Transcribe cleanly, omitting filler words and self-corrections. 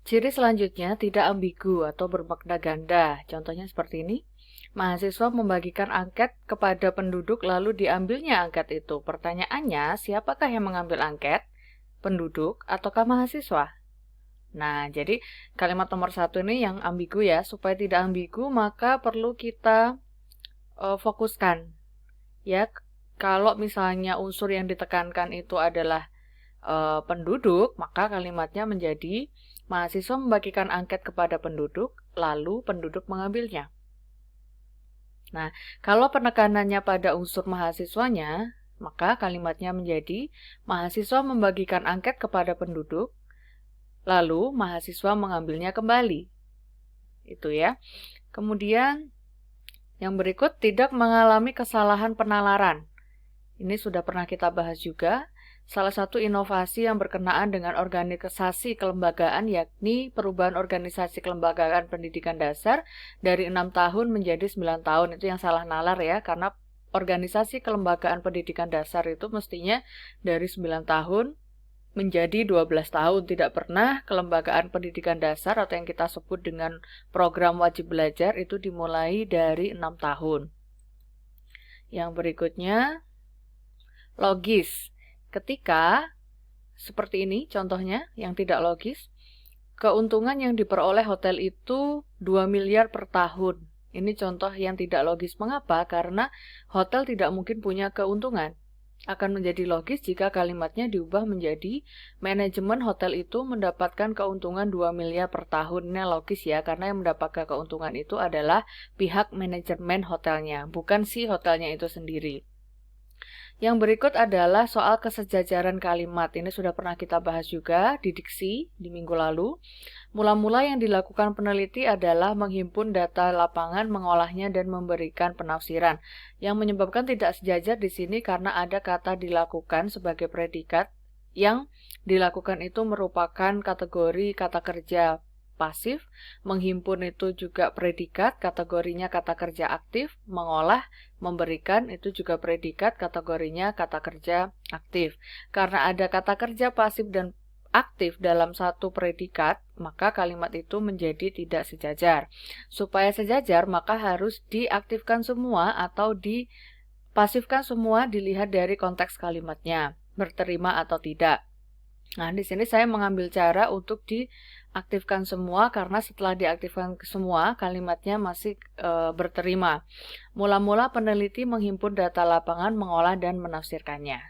Ciri selanjutnya tidak ambigu atau bermakna ganda. Contohnya seperti ini. Mahasiswa membagikan angket kepada penduduk lalu diambilnya angket itu. Pertanyaannya, siapakah yang mengambil angket? Penduduk ataukah mahasiswa? Nah, jadi kalimat nomor 1 ini yang ambigu ya. Supaya tidak ambigu, maka perlu kita fokuskan. Ya, kalau misalnya unsur yang ditekankan itu adalah penduduk, maka kalimatnya menjadi mahasiswa membagikan angket kepada penduduk, lalu penduduk mengambilnya. Nah, kalau penekanannya pada unsur mahasiswanya, maka kalimatnya menjadi mahasiswa membagikan angket kepada penduduk, lalu mahasiswa mengambilnya kembali. Itu ya. Kemudian yang berikut, tidak mengalami kesalahan penalaran. Ini sudah pernah kita bahas juga. Salah satu inovasi yang berkenaan dengan organisasi kelembagaan yakni perubahan organisasi kelembagaan pendidikan dasar dari 6 tahun menjadi 9 tahun. Itu yang salah nalar ya, karena organisasi kelembagaan pendidikan dasar itu mestinya dari 9 tahun menjadi 12 tahun. Tidak pernah kelembagaan pendidikan dasar atau yang kita sebut dengan program wajib belajar itu dimulai dari 6 tahun. Yang berikutnya, logis. Ketika seperti ini contohnya yang tidak logis, keuntungan yang diperoleh hotel itu 2 miliar per tahun. Ini contoh yang tidak logis. Mengapa? Karena hotel tidak mungkin punya keuntungan. Akan menjadi logis jika kalimatnya diubah menjadi manajemen hotel itu mendapatkan keuntungan 2 miliar per tahun. Ini logis ya, karena yang mendapatkan keuntungan itu adalah pihak manajemen hotelnya, bukan si hotelnya itu sendiri. Yang berikut adalah soal kesejajaran kalimat. Ini sudah pernah kita bahas juga di diksi di minggu lalu. Mula-mula yang dilakukan peneliti adalah menghimpun data lapangan, mengolahnya, dan memberikan penafsiran. Yang menyebabkan tidak sejajar di sini karena ada kata dilakukan sebagai predikat. Yang dilakukan itu merupakan kategori kata kerja pasif, menghimpun itu juga predikat, kategorinya kata kerja aktif, mengolah, memberikan itu juga predikat, kategorinya kata kerja aktif. Karena ada kata kerja pasif dan aktif dalam satu predikat, maka kalimat itu menjadi tidak sejajar. Supaya sejajar, maka harus diaktifkan semua atau dipasifkan semua dilihat dari konteks kalimatnya, berterima atau tidak. Nah, di sini saya mengambil cara untuk diaktifkan semua karena setelah diaktifkan semua, kalimatnya masih berterima. Mula-mula peneliti menghimpun data lapangan, mengolah dan menafsirkannya.